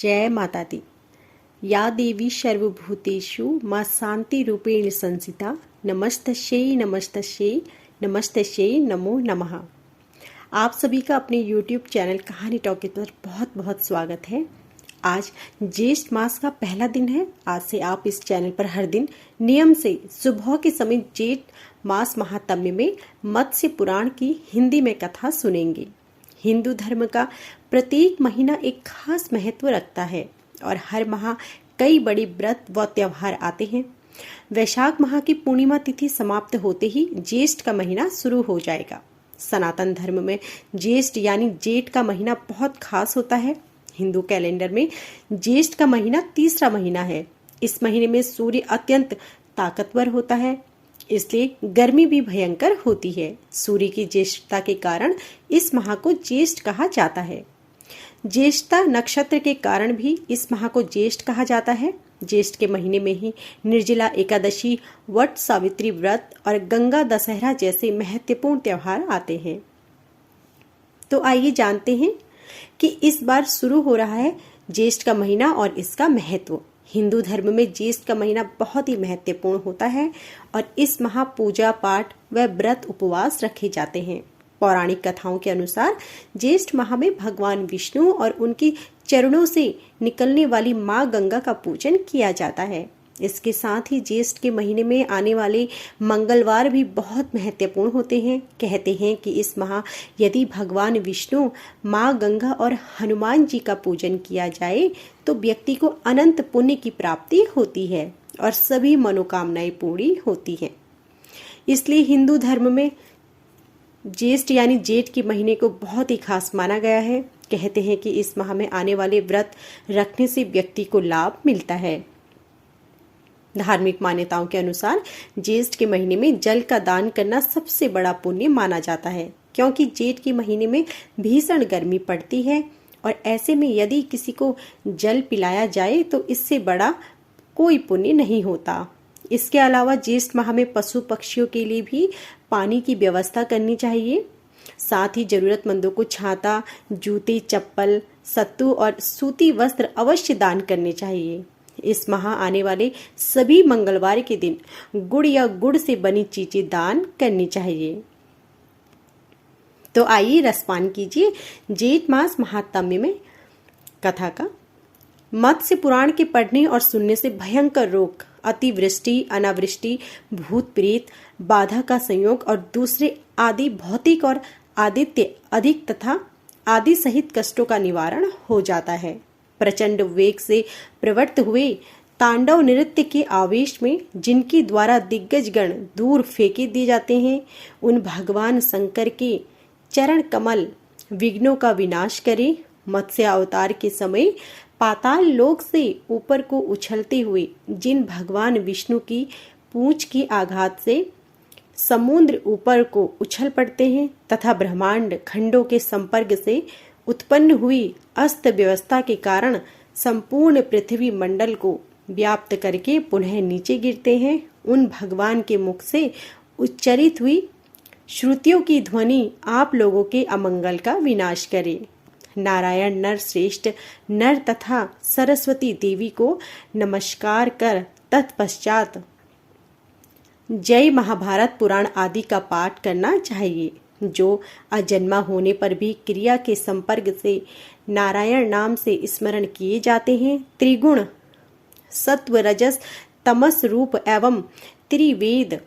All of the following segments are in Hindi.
जय माता दी। या देवी सर्वभूतेषु मां शांति रूपेण संसिता। नमस्तस्यै नमस्तस्यै नमस्तस्यै नमो नमः। आप सभी का अपने YouTube चैनल कहानी टॉकीज पर बहुत बहुत स्वागत है। आज ज्येष्ठ मास का पहला दिन है। आज से आप इस चैनल पर हर दिन नियम से सुबह के समय जेठ मास महात्म्य में मत्स्य पुराण की हिंदी में कथा सुनेंगे। हिंदू धर्म का प्रत्येक महीना एक खास महत्व रखता है और हर माह कई बड़ी व्रत व त्योहार आते हैं। वैशाख माह की पूर्णिमा तिथि समाप्त होते ही ज्येष्ठ का महीना शुरू हो जाएगा। सनातन धर्म में ज्येष्ठ यानी जेठ का महीना बहुत खास होता है। हिंदू कैलेंडर में ज्येष्ठ का महीना तीसरा महीना है। इस महीने में सूर्य अत्यंत ताकतवर होता है, इसलिए गर्मी भी भयंकर होती है। सूर्य की ज्येष्ठता के कारण इस माह को ज्येष्ठ कहा जाता है। ज्येष्ठता नक्षत्र के कारण भी इस माह को ज्येष्ठ कहा जाता है। ज्येष्ठ के महीने में ही निर्जला एकादशी, वट सावित्री व्रत और गंगा दशहरा जैसे महत्वपूर्ण त्योहार आते हैं। तो आइए जानते हैं कि इस बार शुरू हो रहा है ज्येष्ठ का महीना और इसका महत्व। हिंदू धर्म में ज्येष्ठ का महीना बहुत ही महत्वपूर्ण होता है और इस माह पूजा पाठ व व्रत उपवास रखे जाते हैं। पौराणिक कथाओं के अनुसार ज्येष्ठ माह में भगवान विष्णु और उनकी चरणों से निकलने वाली मां गंगा का पूजन किया जाता है। इसके साथ ही ज्येष्ठ के महीने में आने वाले मंगलवार भी बहुत महत्वपूर्ण होते हैं। कहते हैं कि इस माह यदि भगवान विष्णु, मां गंगा और हनुमान जी का पूजन किया जाए तो व्यक्ति को अनंत पुण्य की प्राप्ति होती है और सभी मनोकामनाएं पूरी होती हैं। इसलिए हिंदू धर्म में ज्येष्ठ यानी जेठ के महीने को बहुत ही खास माना गया है। कहते हैं कि इस माह में आने वाले व्रत रखने से व्यक्ति को लाभ मिलता है। धार्मिक मान्यताओं के अनुसार ज्येष्ठ के महीने में जल का दान करना सबसे बड़ा पुण्य माना जाता है, क्योंकि जेठ के महीने में भीषण गर्मी पड़ती है और ऐसे में यदि किसी को जल पिलाया जाए तो इससे बड़ा कोई पुण्य नहीं होता। इसके अलावा ज्येष्ठ माह में पशु पक्षियों के लिए भी पानी की व्यवस्था करनी चाहिए। साथ ही जरूरतमंदों को छाता, जूते, चप्पल, सत्तू और सूती वस्त्र अवश्य दान करने चाहिए। इस माह आने वाले सभी मंगलवार के दिन गुड़ या गुड़ से बनी चीजें दान करनी चाहिए। तो आइए रसपान कीजिए जेठ मास महात्म्य में कथा का। मत्स्य पुराण के पढ़ने और सुनने से भयंकर रोग, अतिवृष्टि, अनावृष्टि, भूत प्रेत, बाधा का संयोग और दूसरे आदि भौतिक और आदित्य अधिक तथा आदि सहित कष्टों का निवारण हो जाता है। प्रचंड वेग से प्रवृत्त हुए तांडव नृत्य के आवेश में जिनके द्वारा दिग्गज गण दूर फेंके दिए जाते हैं, उन भगवान शंकर के चरण कमल विघ्नों का विनाश करे। मत्स्य अवतार के समय पाताल लोक से ऊपर को उछलते हुए जिन भगवान विष्णु की पूंछ के आघात से समुद्र ऊपर को उछल पड़ते हैं तथा ब्रह्मांड खंडों के संपर्क से उत्पन्न हुई अस्त व्यवस्था के कारण संपूर्ण पृथ्वी मंडल को व्याप्त करके पुनः नीचे गिरते हैं, उन भगवान के मुख से उच्चरित हुई श्रुतियों की ध्वनि आप लोगों के अमंगल का विनाश करे। नारायण नर श्रेष्ठ नर तथा सरस्वती देवी को नमस्कार कर तत्पश्चात जय महाभारत पुराण आदि का पाठ करना चाहिए। जो अजन्मा होने पर भी क्रिया के संपर्क से नारायण नाम से स्मरण किए जाते हैं, त्रिगुण सत्व रजस तमस रूप एवं त्रिवेद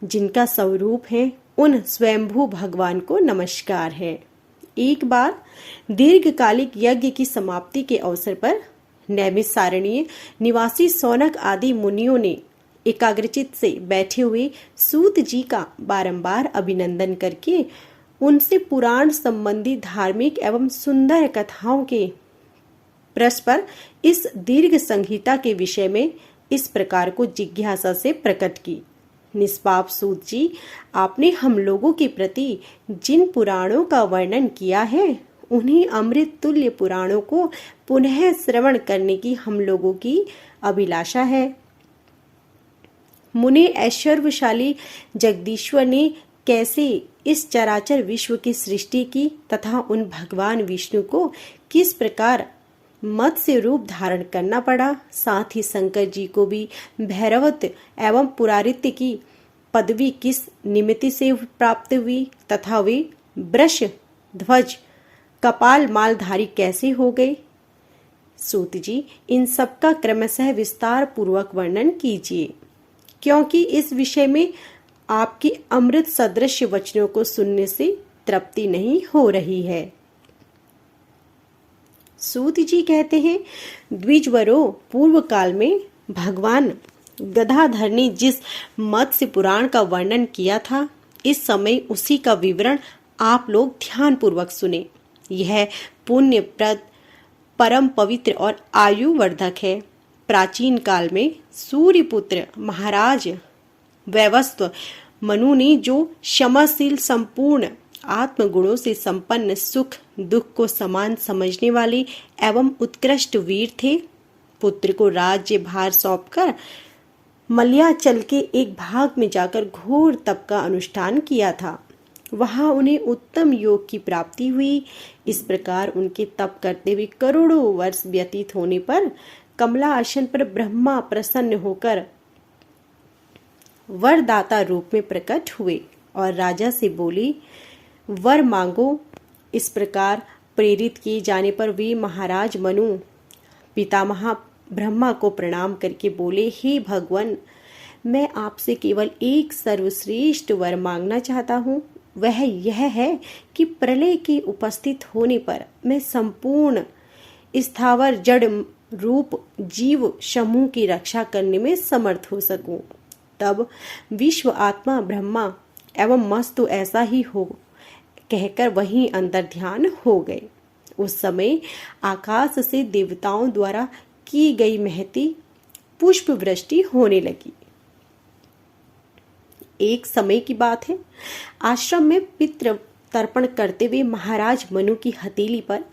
जिनका स्वरूप है, उन स्वयंभू भगवान को नमस्कार है। एक बार दीर्घकालिक यज्ञ की समाप्ति के अवसर पर नैमिषारण्य निवासी सौनक आदि मुनियों ने एकाग्रचित से बैठे हुए सूत जी का बारंबार अभिनंदन करके उनसे पुराण संबंधी धार्मिक एवं सुंदर कथाओं के परस्पर इस दीर्घ संहिता के विषय में इस प्रकार को जिज्ञासा से प्रकट की। निष्पाप सूत जी, आपने हम लोगों के प्रति जिन पुराणों का वर्णन किया है, उन्हीं अमृत तुल्य पुराणों को पुनः श्रवण करने की हम लोगों की अभिलाषा है। मुने ऐश्वर्यशाली जगदीश्वर ने कैसे इस चराचर विश्व की सृष्टि की तथा उन भगवान विष्णु को किस प्रकार मत्स्य रूप धारण करना पड़ा। साथ ही शंकर जी को भी भैरवत्व एवं पुरारित्य की पदवी किस निमित्त से प्राप्त हुई तथा वे वृष ध्वज कपाल मालधारी कैसे हो गए? सूत जी, इन सब का क्रमशः विस्तार पूर्वक वर्णन कीजिए, क्योंकि इस विषय में आपके अमृत सदृश वचनों को सुनने से तृप्ति नहीं हो रही है। सूत जी कहते हैं, द्विजवरो, पूर्व काल में भगवान गदाधर ने जिस मत्स्य पुराण का वर्णन किया था, इस समय उसी का विवरण आप लोग ध्यान पूर्वक सुने। यह पुण्यप्रद, परम पवित्र और आयुवर्धक है। प्राचीन काल में सूर्यपुत्र महाराज वैवस्व मनु ने जो क्षमाशील, संपूर्ण आत्मगुणों से संपन्न, सुख दुख को समान समझने वाले एवं उत्कृष्ट वीर थे, पुत्र को राज्य भार सौंपकर मलयाचल के एक भाग में जाकर घोर तप का अनुष्ठान किया था। वहां उन्हें उत्तम योग की प्राप्ति हुई। इस प्रकार उनके तप करते हुए करोड़ों वर्ष व्यतीत होने पर कमला आसन पर ब्रह्मा प्रसन्न होकर वरदाता रूप में प्रकट हुए और राजा से बोले, वर मांगो। इस प्रकार प्रेरित किए जाने पर वे महाराज मनु पितामह ब्रह्मा को प्रणाम करके बोले, हे भगवान, मैं आपसे केवल एक सर्वश्रेष्ठ वर मांगना चाहता हूँ। वह यह है कि प्रलय के उपस्थित होने पर मैं संपूर्ण स्थावर जड़ रूप जीव समूह की रक्षा करने में समर्थ हो सकूं। तब विश्व आत्मा ब्रह्मा एवं मस्तु ऐसा ही हो कहकर वहीं अंतर ध्यान हो गए। उस समय आकाश से देवताओं द्वारा की गई महती पुष्प वृष्टि होने लगी। एक समय की बात है, आश्रम में पितृ तर्पण करते हुए महाराज मनु की हथेली पर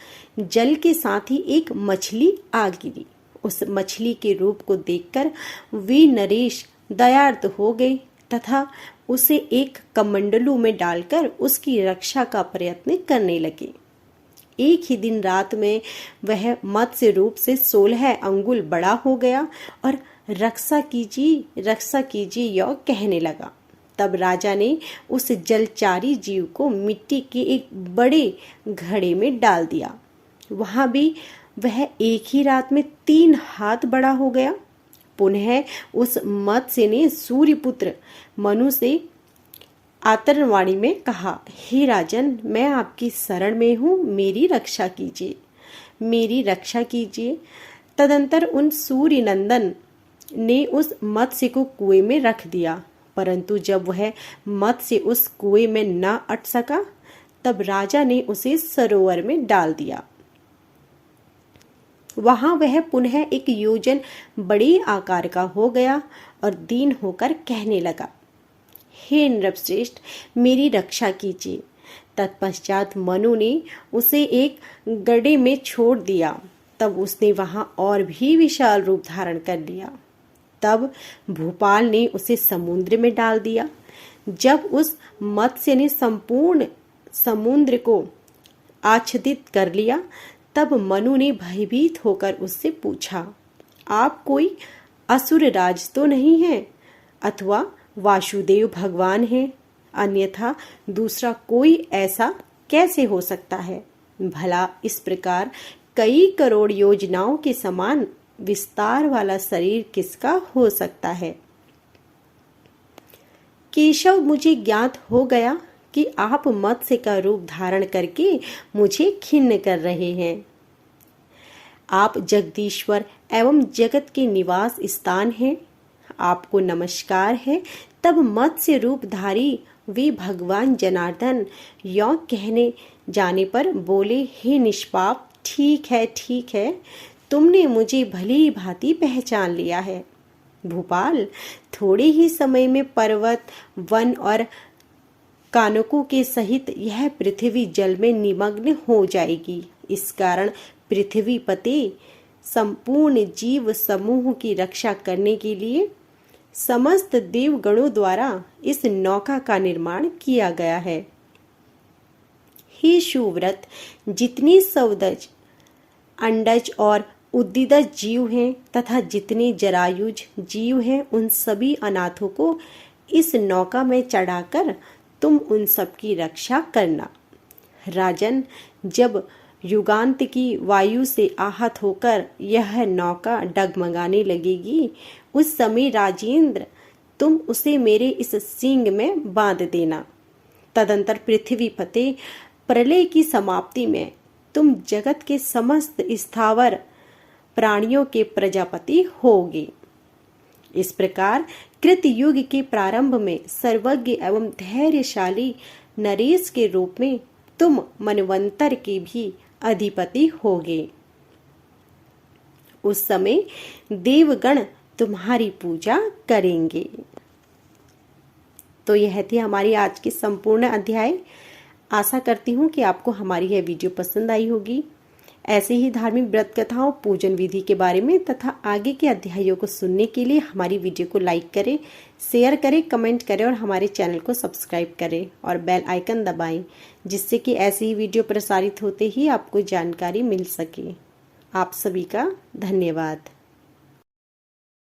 जल के साथ ही एक मछली आ गिरी। उस मछली के रूप को देखकर वे नरेश दयार्द हो गए तथा उसे एक कमंडलू में डालकर उसकी रक्षा का प्रयत्न करने लगे। एक ही दिन रात में वह मत्स्य रूप से 16 अंगुल बड़ा हो गया और रक्षा कीजिए यह कहने लगा। तब राजा ने उस जलचारी जीव को मिट्टी के एक बड़े घड़े में डाल दिया। वहां भी वह एक ही रात में 3 हाथ बड़ा हो गया। पुनः उस मत्स्य ने सूर्यपुत्र मनु से आतरवाणी में कहा, हे राजन, मैं आपकी शरण में हूँ, मेरी रक्षा कीजिए। तदंतर उन सूर्य नंदन ने उस मत्स्य को कुएं में रख दिया, परंतु जब वह मत्स्य उस कुएं में न अट सका, तब राजा ने उसे सरोवर में डाल दिया। वहां वह पुनः एक योजन बड़े आकार का हो गया और दीन होकर कहने लगा, हे नृपश्रेष्ठ, मेरी रक्षा कीजिए। तत्पश्चात मनु ने उसे एक गड्ढे में छोड़ दिया। तब उसने वहां और भी विशाल रूप धारण कर लिया। तब भूपाल ने उसे समुद्र में डाल दिया। जब उस मत्स्य ने संपूर्ण समुद्र को आच्छादित कर लिया, तब मनु ने भयभीत होकर उससे पूछा, आप कोई असुर राज तो नहीं है अथवा वासुदेव भगवान है? अन्यथा दूसरा कोई ऐसा कैसे हो सकता है? भला इस प्रकार कई करोड़ योजनाओं के समान विस्तार वाला शरीर किसका हो सकता है? केशव, मुझे ज्ञात हो गया कि आप मत्स्य का रूप धारण करके मुझे खिन्न कर रहे हैं। आप जगदीश्वर एवं जगत के निवास स्थान हैं। आपको नमस्कार है। तब मत्स्य रूपधारी वे भगवान जनार्दन यों कहने जाने पर बोले, हे निष्पाप, ठीक है, तुमने मुझे भली भांति पहचान लिया है। भूपाल, थोड़े ही समय में पर्वत, वन और कानकों के सहित यह पृथ्वी जल में निमग्न हो जाएगी। इस कारण पृथ्वी पते संपूर्ण जीव समूह की रक्षा करने के लिए समस्त देवगणों द्वारा इस नौका का निर्माण किया गया है। हे सुव्रत, जितनी सौदज अंडज और उद्दीदज जीव हैं तथा जितने जरायुज जीव हैं उन सभी अनाथों को इस नौका में चढ़ाकर तुम उन सब की रक्षा करना। राजन, जब युगांत की वायु से आहत होकर यह नौका डगमगाने लगेगी, उस समय राजेंद्र तुम उसे मेरे इस सींग में बांध देना। तदंतर पृथ्वी फतेह प्रलय की समाप्ति में तुम जगत के समस्त स्थावर प्राणियों के प्रजापति होगे। इस प्रकार कृत युग के प्रारंभ में सर्वज्ञ एवं धैर्यशाली नरेश के रूप में तुम मनवंतर के भी अधिपति होगे। उस समय देवगण तुम्हारी पूजा करेंगे। तो यह थी हमारी आज की संपूर्ण अध्याय। आशा करती हूँ कि आपको हमारी यह वीडियो पसंद आई होगी। ऐसे ही धार्मिक व्रत कथाओं, पूजन विधि के बारे में तथा आगे के अध्यायों को सुनने के लिए हमारी वीडियो को लाइक करें, शेयर करें, कमेंट करें और हमारे चैनल को सब्सक्राइब करें और बेल आइकन दबाएं, जिससे कि ऐसी ही वीडियो प्रसारित होते ही आपको जानकारी मिल सके। आप सभी का धन्यवाद।